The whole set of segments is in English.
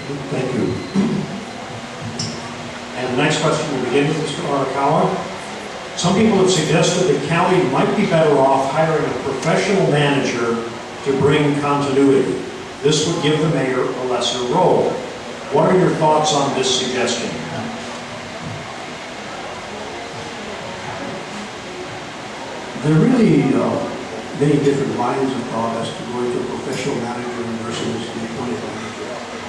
Thank you. And the next question will begin with Mr. Arakawa. Some people have suggested the county might be better off hiring a professional manager to bring continuity. This would give the mayor a lesser role. What are your thoughts on this suggestion? There are really many different lines of thought as to going to a professional manager versus the appointed manager.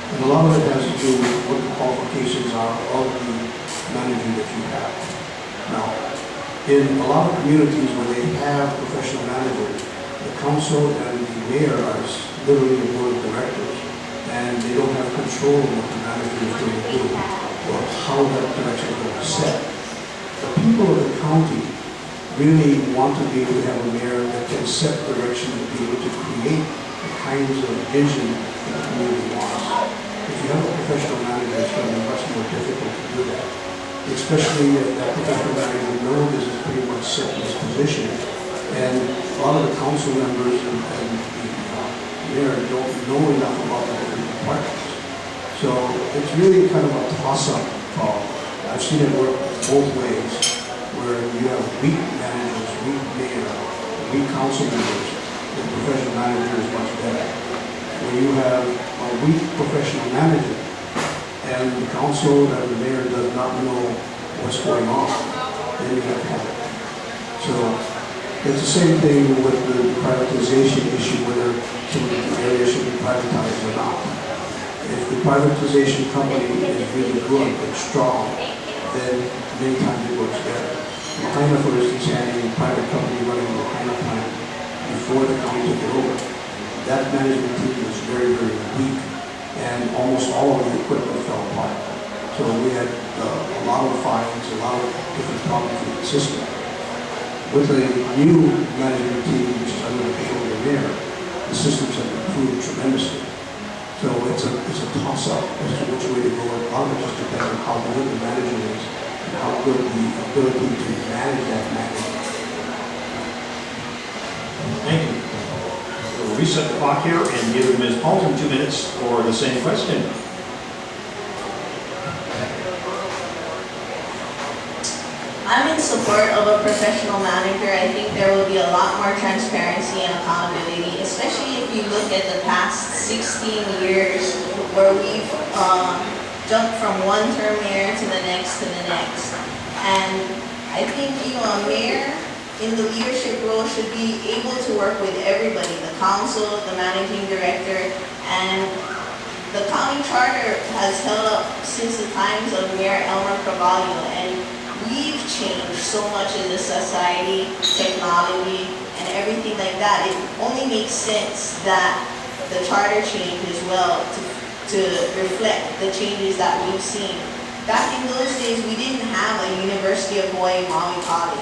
And a lot of it has to do with what the qualifications are of the manager that you have. Now, in a lot of communities where they have professional managers, the council and the mayor are literally the board of directors, and they don't have control of what the manager is going to do or how that direction is going to set. The people of the county really want to be able to have a mayor that can set direction and be able to create the kinds of vision that the community wants. If you have a professional manager, it's going to be much more difficult to do that, especially if that professional manager knows this is pretty much set in his position. And a lot of the council members and the mayor don't know enough about the different departments. So it's really kind of a toss-up call. I've seen it work both ways, where you have weak managers, weak mayor, weak council members, the professional manager is much better. Where you have a weak professional manager and the council and the mayor does not know what's going on, then you have to have it. So it's the same thing with the privatization issue, whether some of the areas should be privatized or not. If the privatization company is really good and strong, then many times it works better. Lahaina, for instance, had a private company running the Lahaina plant before the county took it over. That management team was very, very weak, and almost all of the equipment fell apart. So we had a lot of fines, a lot of different problems with the system. With a new management team, which is under the control of the mayor, the systems have improved tremendously. So it's a toss-up as to which way to go. A lot of it just depends on how good the manager is and how good the ability to manage that manager. Thank you. We'll reset the clock here and give Ms. Paulton 2 minutes for the same question. I'm in support of a professional manager. I think there will be a lot more transparency and accountability, especially if you look at the past 16 years where we've jumped from one term mayor to the next to the next. And I think, a mayor in the leadership role should be able to work with everybody, the council, the managing director, and the county charter has held up since the times of Mayor Elmer Carvalho, and we've changed so much in the society, technology, and everything like that. It only makes sense that the charter change as well to reflect the changes that we've seen. Back in those days, we didn't have a University of Hawaii Maui College.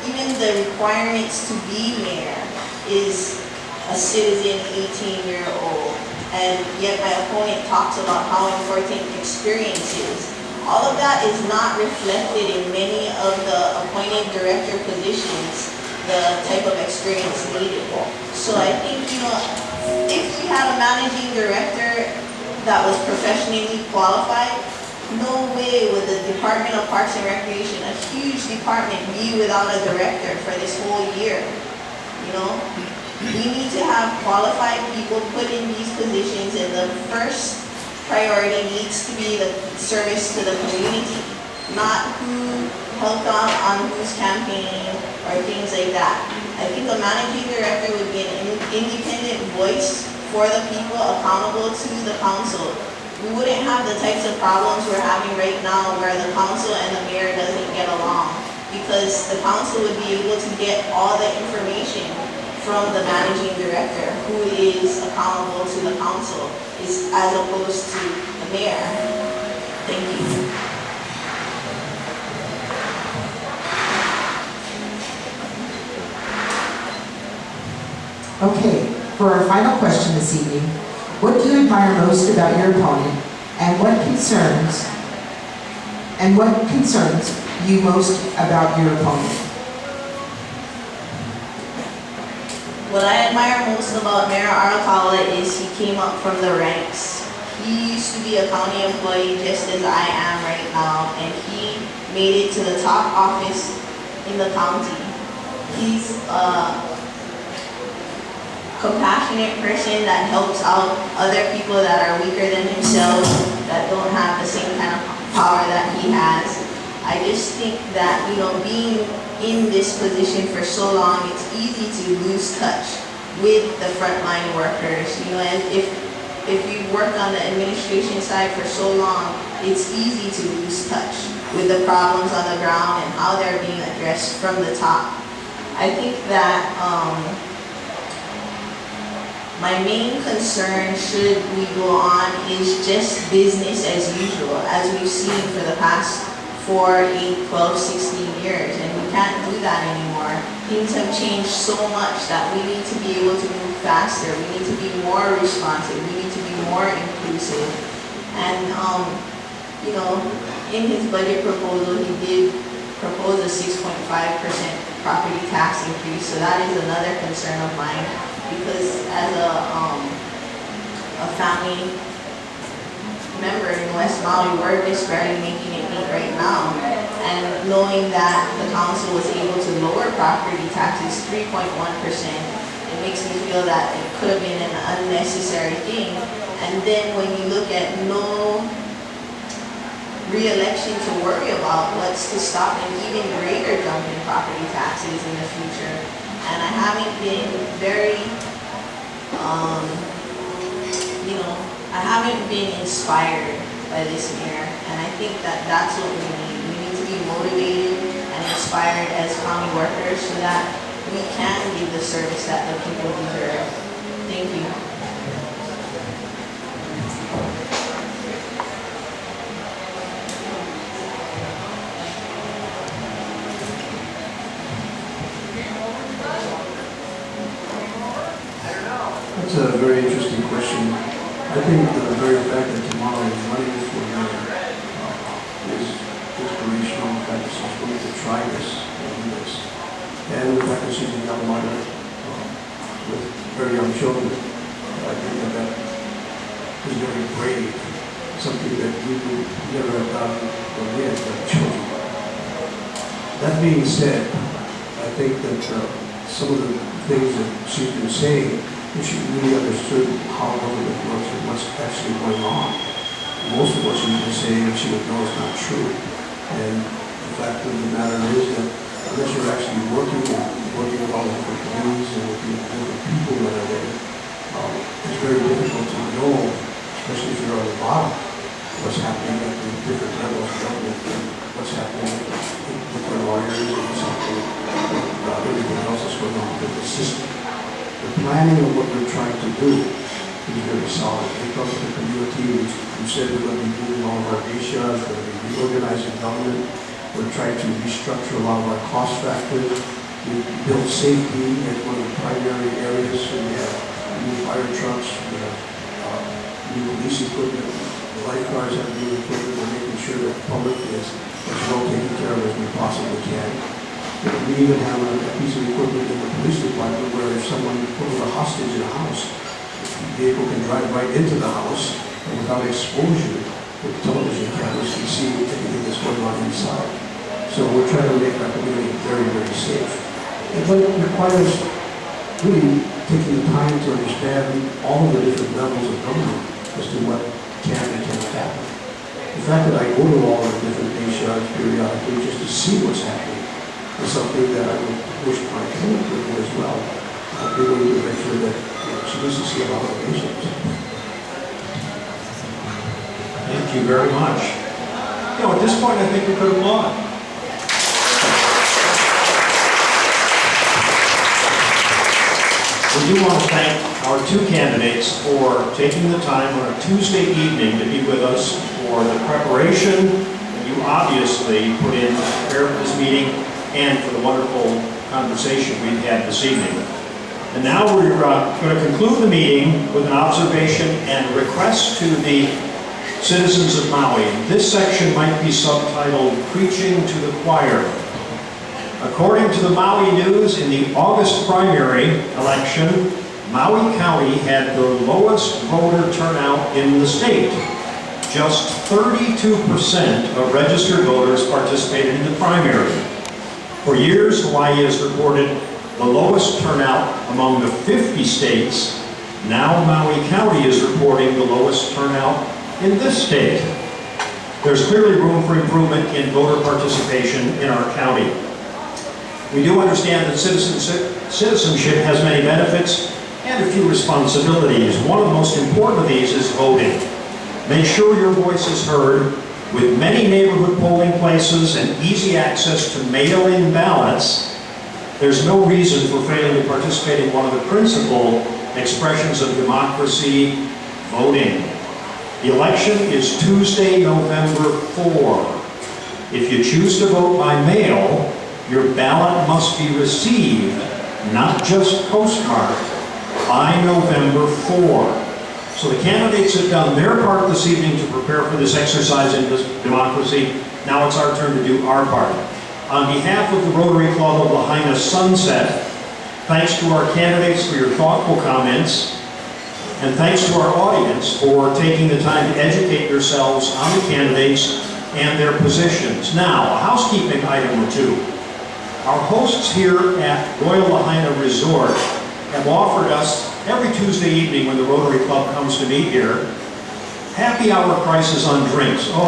Even the requirements to be mayor is a citizen 18-year-old. And yet my opponent talks about how important experience is. All of that is not reflected in many of the appointed director positions, the type of experience needed. So I think, if we had a managing director that was professionally qualified, no way would the Department of Parks and Recreation, a huge department, be without a director for this whole year. We need to have qualified people put in these positions, and the first priority needs to be the service to the community, not who helped out on whose campaign or things like that. I think a managing director would be an independent voice for the people, accountable to the council. We wouldn't have the types of problems we're having right now where the council and the mayor doesn't get along, because the council would be able to get all the information from the managing director, who is accountable to the council, as opposed to the mayor. Thank you. Okay, for our final question this evening, what do you admire most about your opponent, and what concerns you most about your opponent? What What I admire most about Mayor Arakawa is he came up from the ranks. He used to be a county employee just as I am right now, and he made it to the top office in the county. He's a compassionate person that helps out other people that are weaker than himself, that don't have the same kind of power that he has. I just think that, being in this position for so long, it's easy to lose touch with the frontline workers, and if you work on the administration side for so long, it's easy to lose touch with the problems on the ground and how they're being addressed from the top. I think that my main concern, should we go on, is just business as usual, as we've seen for the past 4, 8, 12, 16 years, and we can't do that anymore. Things have changed so much that we need to be able to move faster. We need to be more responsive. We need to be more inclusive. And, in his budget proposal, he did propose a 6.5% property tax increase, so that is another concern of mine, because as a family member in West Maui, we're just barely making it meet right now. And knowing that the council was able to lower property taxes 3.1%, it makes me feel that it could have been an unnecessary thing. And then when you look at no re-election to worry about, what's to stop an even greater jump in property taxes in the future? And I haven't been very, I haven't been inspired by this mayor, and I think that that's what we need. We need to be motivated and inspired as county workers so that we can give the service that the people deserve. Thank you. That's a very interesting question. I think the very fact that tomorrow is running for mayor is inspirational. The fact that she's willing to try this and do this. And the fact that she's a young mother with very young children, I think that is very brave. Something that we would never have done when we had children. That being said, I think that some of the things that she's been saying, if she really understood how government works and what's actually going on, most of what she's been saying, she would know is not true. And the fact of the matter is that unless you're actually working with all the different communities and with the different people that are there, it's very difficult to know, especially if you're on the bottom, what's happening at the different levels of government and what's happening with the lawyers and what's happening with everything else that's going on with the system. The planning of what we're trying to do is very solid. We come to the community, we said we're going to be moving all of our geishas, we're going to be reorganizing government, we're trying to restructure a lot of our cost factors. We build safety as one of the primary areas, so we have new fire trucks, we have new police equipment, the lifeguards have new equipment. We're making sure that the public is as well taken care of as we possibly can. We even have a piece of equipment in the police department where if someone pulls a hostage in a house, the vehicle can drive right into the house and without exposure with television cameras can see everything that's going on inside. So we're trying to make our community very, very safe. But it requires really taking the time to understand all of the different levels of government as to what can and cannot happen. The fact that I go to all the different nations periodically just to see what's happening is something that I would wish my tenant would do as well. They will need to make sure that she needs to see a lot of patients. Thank you very much. At this point, I think we could applaud. We do want to thank our two candidates for taking the time on a Tuesday evening to be with us for the preparation that you obviously put in to prepare for this meeting and for the wonderful conversation we've had this evening. And now we're going to conclude the meeting with an observation and request to the citizens of Maui. This section might be subtitled Preaching to the Choir. According to the Maui News, in the August primary election, Maui County had the lowest voter turnout in the state. Just 32% of registered voters participated in the primary. For years, Hawaii has reported the lowest turnout among the 50 states. Now Maui County is reporting the lowest turnout in this state. There's clearly room for improvement in voter participation in our county. We do understand that citizenship has many benefits and a few responsibilities. One of the most important of these is voting. Make sure your voice is heard. With many neighborhood polling places and easy access to mail-in ballots, there's no reason for failing to participate in one of the principal expressions of democracy, voting. The election is Tuesday, November 4. If you choose to vote by mail, your ballot must be received, not just postmarked, by November 4. So the candidates have done their part this evening to prepare for this exercise in this democracy. Now it's our turn to do our part. On behalf of the Rotary Club of Lahaina Sunset, thanks to our candidates for your thoughtful comments, and thanks to our audience for taking the time to educate yourselves on the candidates and their positions. Now, a housekeeping item or two. Our hosts here at Royal Lahaina Resort have offered us every Tuesday evening when the Rotary Club comes to meet here, happy hour prices on drinks. Oh,